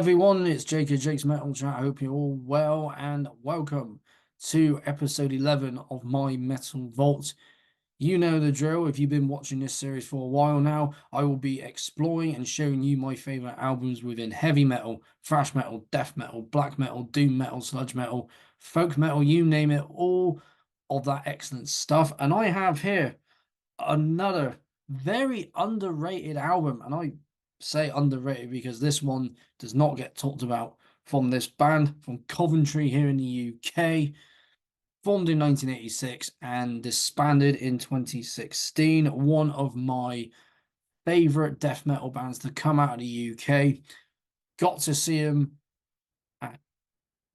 everyone, it's Jake at Jake's Metal Chat. I hope you're all well and welcome to episode 11 of my Metal Vault. You know the drill. If you've been watching this series for a while now, I will be exploring and showing you my favorite albums within heavy metal, thrash metal, death metal, black metal, doom metal, sludge metal, folk metal, you name it, all of that excellent stuff. And I have here another very underrated album, and I say underrated because this one does not get talked about, from this band from Coventry here in the UK, formed in 1986 and disbanded in 2016. One of my favorite death metal bands to come out of the UK. Got to see them at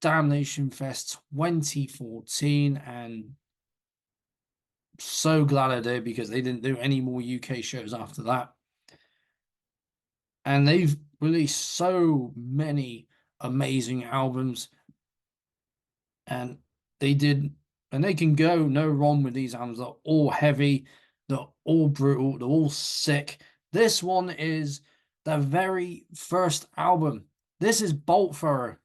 Damnation Fest 2014, and so glad I did because they didn't do any more UK shows after that. And they've released so many amazing albums, and they can go no wrong with these albums. They're all heavy, they're all brutal, they're all sick. This one is their very first album. This is Boltfur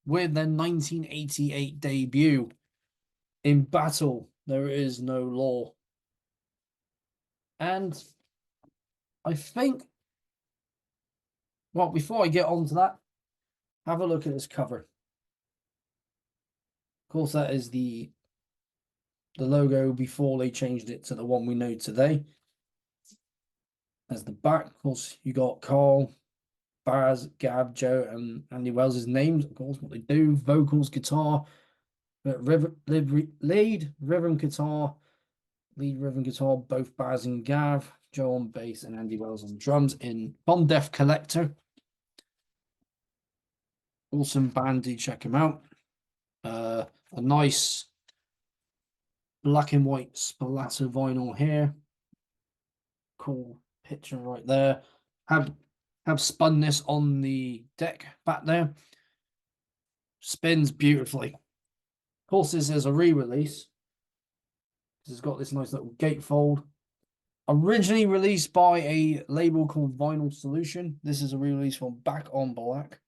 with their 1988 debut, In Battle There Is No Law. And I think, well, before I get on to that, have a look at this cover. Of course, that is the logo before they changed it to the one we know today. As the back, of course, you got Karl, Baz, Gab, Joe, and Andy Wells' names, of course, what they do: vocals, guitar, lead rhythm guitar, both Baz and Gav, Joe on bass, and Andy Wells on drums in Bomb Death Collector. Awesome band, do check them out. A nice black and white splatter vinyl here. Cool picture right there. Have spun this on the deck back there. Spins beautifully. Of course, this is a re-release. This has got this nice little gatefold. Originally released by a label called Vinyl Solution. This is a re-release from Back on Black.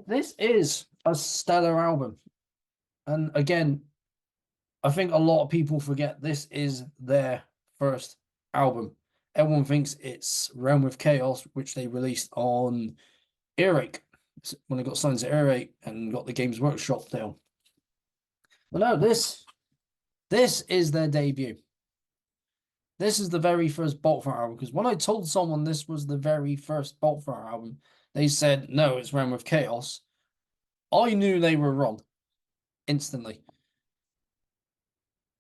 This is a stellar album. And again, I think a lot of people forget this is their first album. Everyone thinks it's Realm of Chaos, which they released on Earache when they got signed to Earache and got the Games Workshop deal. But no, this is their debut. This is the very first Boltfur album, because when I told someone this was the very first Boltfur album, they said, no, it's Realm of Chaos. I knew they were wrong instantly.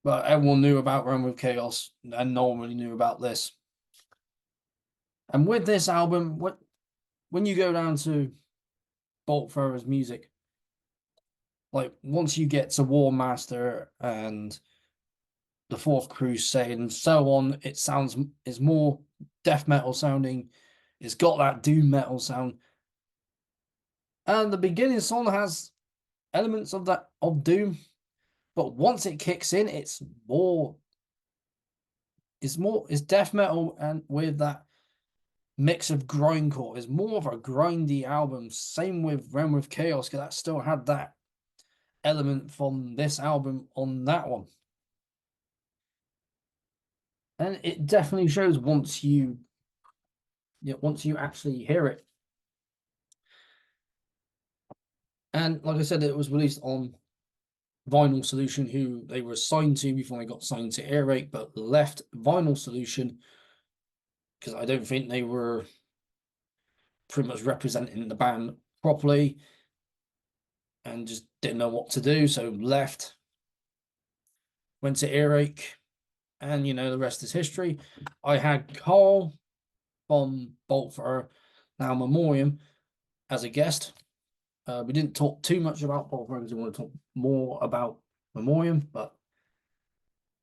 But everyone knew about Realm of Chaos, and no one really knew about this. And with this album, when you go down to Boltfur's music, like once you get to War Master and the Fourth Crusade and so on, it's more death metal sounding. It's got that doom metal sound. And the beginning song has elements of doom, but once it kicks in, it's death metal, and with that mix of grindcore. It's more of a grindy album. Same with Realm of Chaos, because that still had that element from this album on that one. And it definitely shows once you actually hear it. And like I said, it was released on Vinyl Solution, who they were signed to before they got signed to Earache, but left Vinyl Solution because I don't think they were pretty much representing the band properly and just didn't know what to do, so left, went to Earache, and the rest is history. I had Karl from Boltfur, now Memoriam, as a guest. We didn't talk too much about Boltfur because we want to talk more about Memoriam, but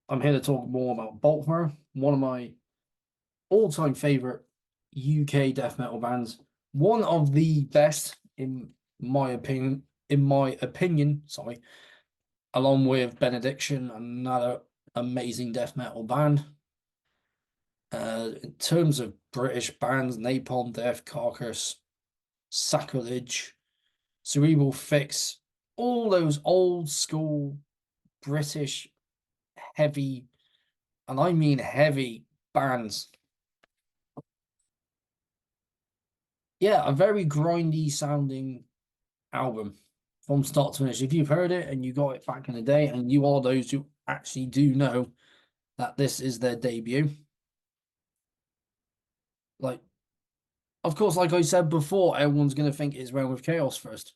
I'm here to talk more about Boltfur, one of my all-time favorite UK death metal bands, one of the best in my opinion. Along with Benediction, another amazing death metal band. In terms of British bands, Napalm Death, Carcass, Sacrilege, Cerebral Fix, all those old school British heavy, and I mean heavy bands. Yeah, a very grindy sounding album from start to finish. If you've heard it and you got it back in the day, and you are those who actually do know that this is their debut, like, of course, like I said before, everyone's going to think it's Realm of Chaos first,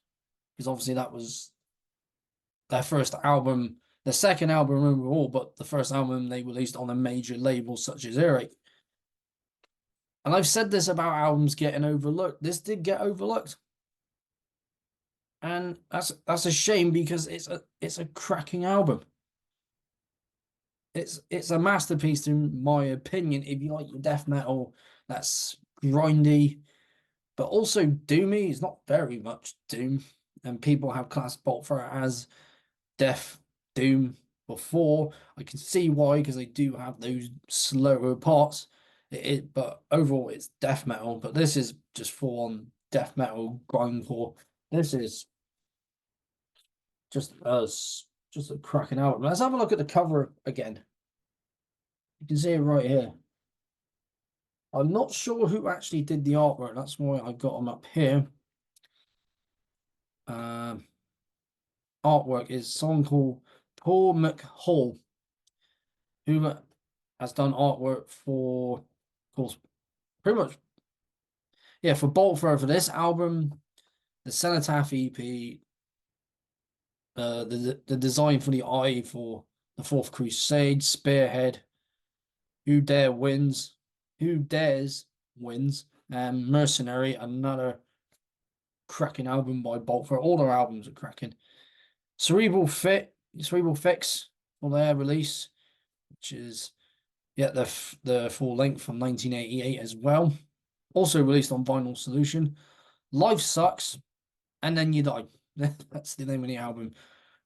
because obviously that was their first album, the second album overall, but the first album they released on a major label such as Eric. And I've said this about albums getting overlooked. This did get overlooked, and that's a shame because it's a cracking album. It's a masterpiece in my opinion. If you like your death metal, that's grindy, but also doomy. It's not very much doom, and people have classed Boltfire as death doom before. I can see why, because they do have those slower parts. But overall, it's death metal. But this is just full on death metal grindcore. This is just just a cracking album. Let's have a look at the cover again. You can see it right here. I'm not sure who actually did the artwork. That's why I got them up here. Artwork is someone called Paul McHall, who has done artwork for, of course, pretty much, yeah, for Boltfire for this album, the Cenotaph EP, the design for the eye for the Fourth Crusade, Spearhead, Who Dare Wins, Who Dares Wins, and Mercenary, another cracking album by Boltfire. All their albums are cracking. Cerebral Fix for their release, which is, yeah, the full length from 1988 as well. Also released on Vinyl Solution. Life Sucks, and Then You Die. That's the name of the album.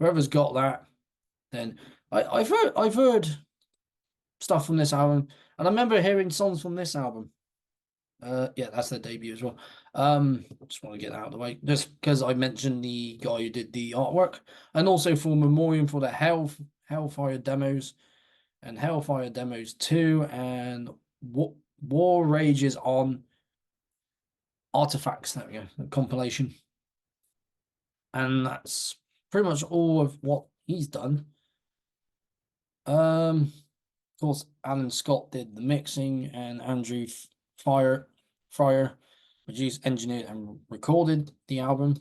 Whoever's got that, then I've heard stuff from this album, and I remember hearing songs from this album. Yeah, that's their debut as well. Just want to get that out of the way, just because I mentioned the guy who did the artwork, and also for Memoriam for the Hellfire demos, and Hellfire Demos 2, and War Rages on Artifacts. There we go, a compilation. And that's pretty much all of what he's done. Of course, Alan Scott did the mixing, and Andrew Fryer produced, engineered, and recorded the album.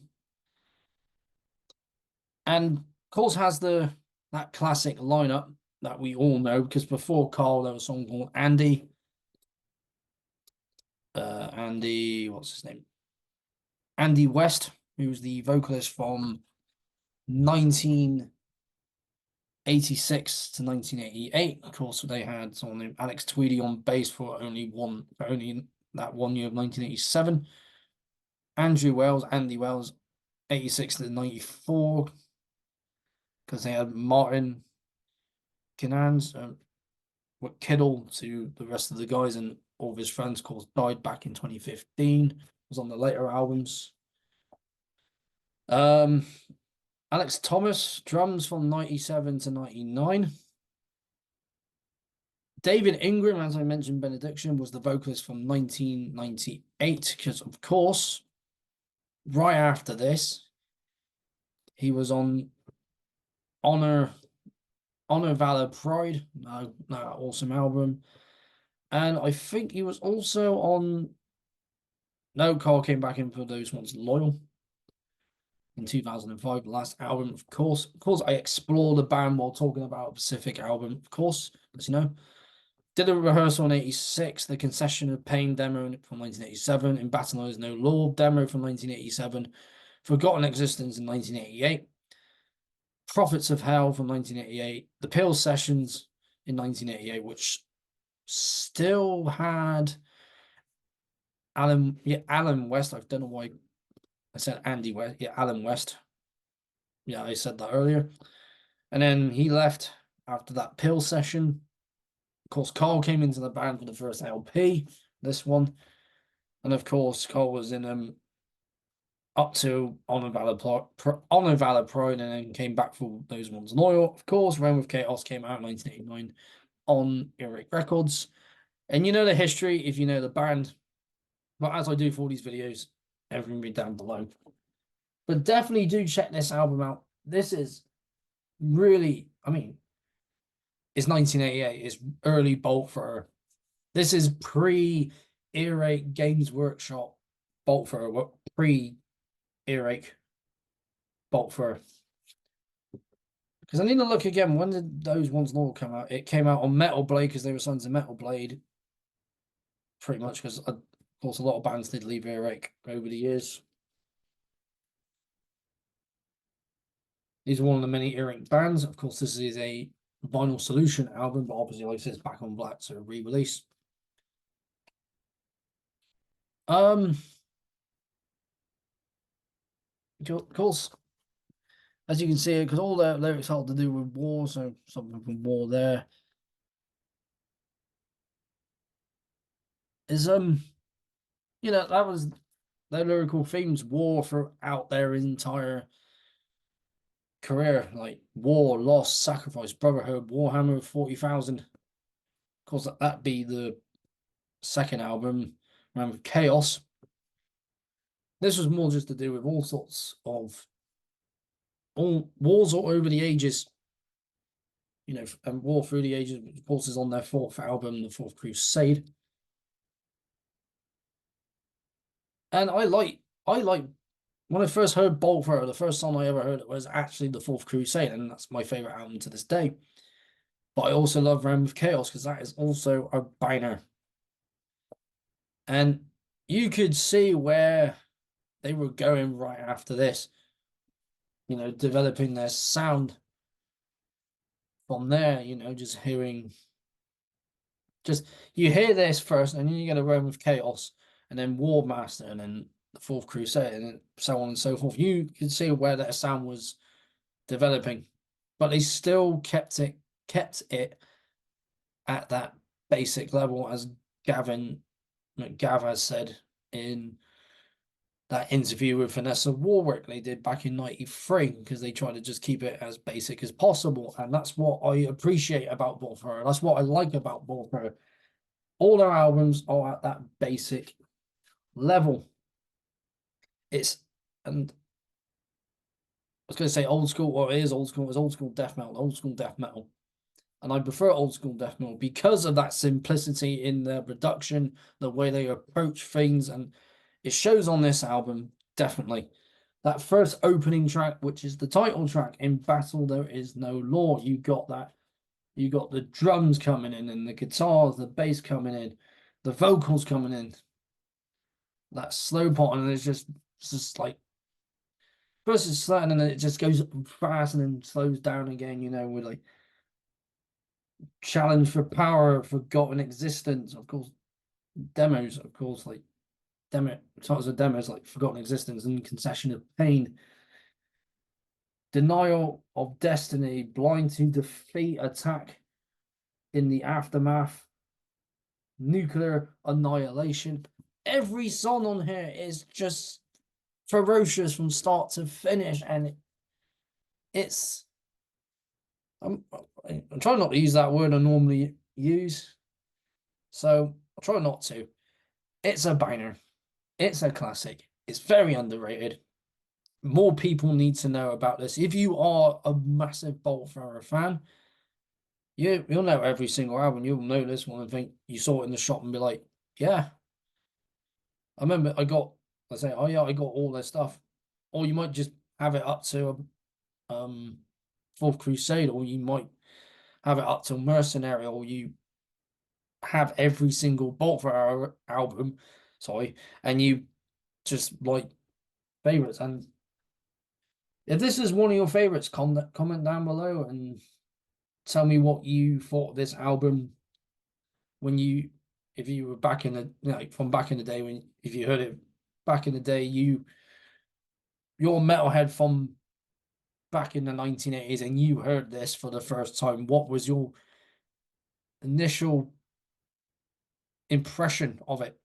And of course has that classic lineup that we all know, because before Karl there was a song called Andy. Andy, what's his name? Andy West, who's the vocalist from 1986 to 1988. Of course, they had someone named Alex Tweedy on bass for only that 1 year of 1987. Andy Wells, 86 to 94, because they had Martin Kinans, Kiddle to the rest of the guys, and all of his friends, of course, died back in 2015. Was on the later albums. Alex Thomas, drums from 97 to 99. David Ingram, as I mentioned, Benediction, was the vocalist from 1998, because, of course, right after this, he was on Honor, Valor, Pride, that awesome album. And I think he was also on, no, Karl came back in for those ones, Loyal, in 2005, the last album, of course. Of course, I explore the band while talking about a Pacific album, of course, as you know. Did a rehearsal in 86, the Concession of Pain demo from 1987, In Battle Is No Law demo from 1987, Forgotten Existence in 1988, Prophets of Hell from 1988, The Pill Sessions in 1988, which still had Alan West. I don't know why I said Andy West. Yeah, Alan West. Yeah, I said that earlier. And then he left after that Pill Session. course, Karl came into the band for the first LP, this one. And of course, Karl was in up to Honor Valor Pride, and then came back for Those Ones Loyal. Of course, Realm of Chaos came out in 1989 on Earache Records. And you know the history if you know the band. But as I do for all these videos, everything will be down below. But definitely do check this album out. This is really, I mean, it's 1988. It's early Bolt Thrower. This is pre-Earache Games Workshop Bolt Thrower, pre-Earache Bolt Thrower. Because I need to look again. When did Those Ones Loyal come out? It came out on Metal Blade because they were sons of Metal Blade. Pretty much because, of course, a lot of bands did leave Earache over the years. These are one of the many Earache bands. Of course, this is a Vinyl Solution album, but obviously, like I said, it's back on black, so re-release. Of course, as you can see, because all the lyrics have to do with war, so something from war there. Is you know, that was their lyrical themes, war throughout their entire career, like war, loss, sacrifice, brotherhood, Warhammer 40,000. Of course, that'd be the second album, Realm of Chaos. This was more just to do with all sorts of all wars all over the ages, you know, and war through the ages. Of course, is on their fourth album, The Fourth Crusade. And I like when I first heard Bolt Thrower, the first song I ever heard it was actually The Fourth Crusade, and that's my favorite album to this day. But I also love Realm of Chaos because that is also a banger. And you could see where they were going right after this, you know, developing their sound from there, you know, just you hear this first, and then you get a Realm of Chaos, and then War Master, and then the Fourth Crusade, and so on and so forth. You can see where that sound was developing, but they still kept it at that basic level, as Gav has said in that interview with Vanessa Warwick they did back in '93, because they tried to just keep it as basic as possible. And that's what I appreciate about Bolt Thrower. That's what I like about Bolt Thrower. All their albums are at that basic level. And I was going to say old school, or it is old school, it's old school death metal. And I prefer old school death metal because of that simplicity in their production, the way they approach things, and it shows on this album, definitely. That first opening track, which is the title track, In Battle There Is No Law, you got the drums coming in, and the guitars, the bass coming in, the vocals coming in, that slow part, and it's just like first it's slow, and then it just goes fast and then slows down again, you know, with like Challenge for Power, Forgotten Existence, of course, demos, of course, like titles of demos like Forgotten Existence and Concession of Pain, Denial of Destiny, Blind to Defeat, Attack in the Aftermath, Nuclear Annihilation. Every song on here is just ferocious from start to finish, and it's I'm trying not to use that word I normally use, so I'll try not to. It's a banger. It's a classic. It's very underrated. More people need to know about this. If you are a massive Bolt Thrower fan, you'll know every single album. You'll know this one and think you saw it in the shop and be like, yeah. I remember I got all their stuff. Or you might just have it up to Fourth Crusade, or you might have it up to Mercenary, or you have every single Bolt Thrower album, and you just like favorites. And if this is one of your favorites, comment down below and tell me what you thought of this album if you were back in from back in the day, if you heard it back in the day, you're a metalhead from back in the 1980s and you heard this for the first time. What was your initial impression of it.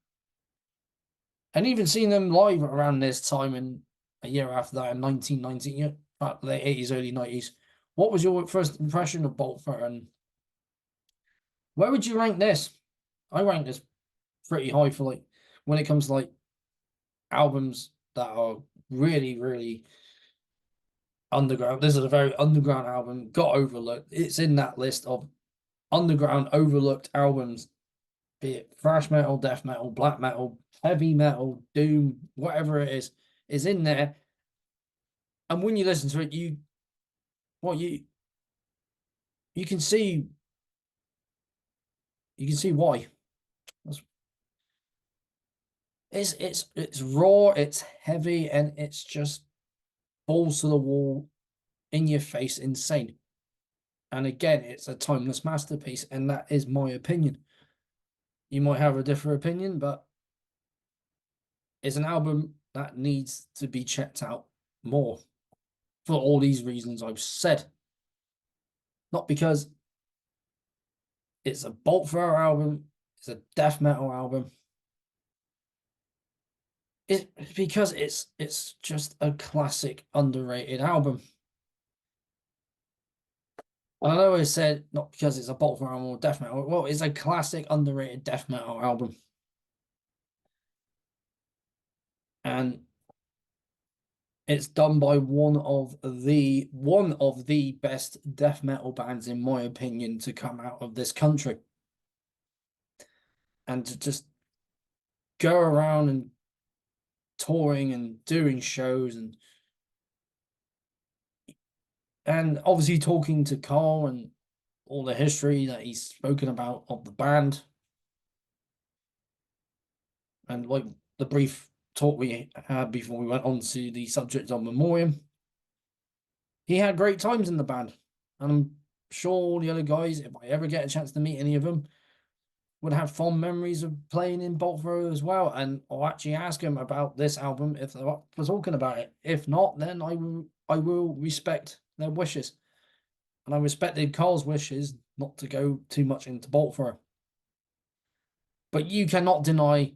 And even seeing them live around this time and a year after that in 1990, late 80s, early 90s. What was your first impression of Bolt Thrower, and where would you rank this? I rank this pretty high for like when it comes to like albums that are really, really underground. This is a very underground album, got overlooked. It's in that list of underground overlooked albums, be it thrash metal, death metal, black metal, heavy metal, doom, whatever it is in there. And when you listen to it, you can see why. It's raw, it's heavy, and it's just balls to the wall, in your face, insane. And again, it's a timeless masterpiece, and that is my opinion. You might have a different opinion, but it's an album that needs to be checked out more for all these reasons I've said. Not because it's a Bolt Thrower album, it's a death metal album. It's because it's just a classic, underrated album. I know I said not because it's a Bolt Thrower album or death metal. Well, it's a classic, underrated death metal album. And it's done by one of the best death metal bands, in my opinion, to come out of this country. And to just go around and touring and doing shows and obviously talking to Karl and all the history that he's spoken about of the band. And like the brief talk we had before we went on to the subject of Memoriam, he had great times in the band. And I'm sure all the other guys, if I ever get a chance to meet any of them, would have fond memories of playing in Bolt Thrower as well. And I'll actually ask him about this album if they're up for talking about it. If not, then I will respect their wishes. And I respected Karl's wishes not to go too much into Bolt Thrower. But you cannot deny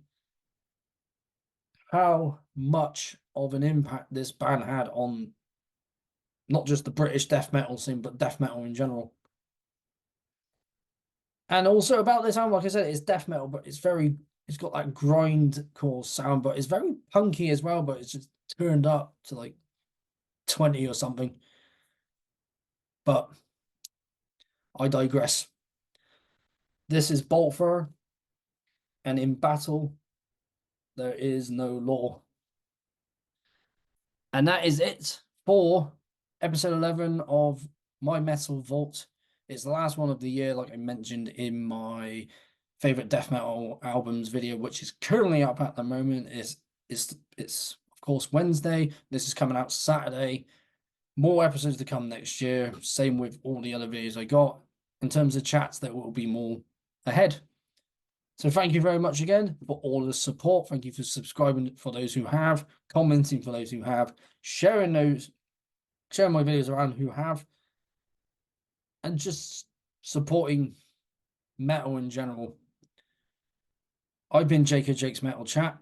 how much of an impact this band had on not just the British death metal scene, but death metal in general. And also about this album, like I said, it's death metal, but it's got that grindcore sound, but it's very punky as well, but it's just turned up to like 20 or something. But I digress. This is Bolt Thrower, and in battle, there is no law. And that is it for episode 11 of My Metal Vault. It's the last one of the year, like I mentioned in my favorite death metal albums video, which is currently up at the moment. It's of course Wednesday. This is coming out Saturday. More episodes to come next year. Same with all the other videos I got. In terms of chats, there will be more ahead. So thank you very much again for all the support. Thank you for subscribing for those who have, commenting for those who have, sharing my videos around who have, and just supporting metal in general. I've been Jake of Jake's Metal Chat.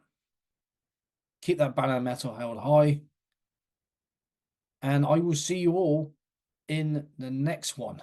Keep that banner of metal held high. And I will see you all in the next one.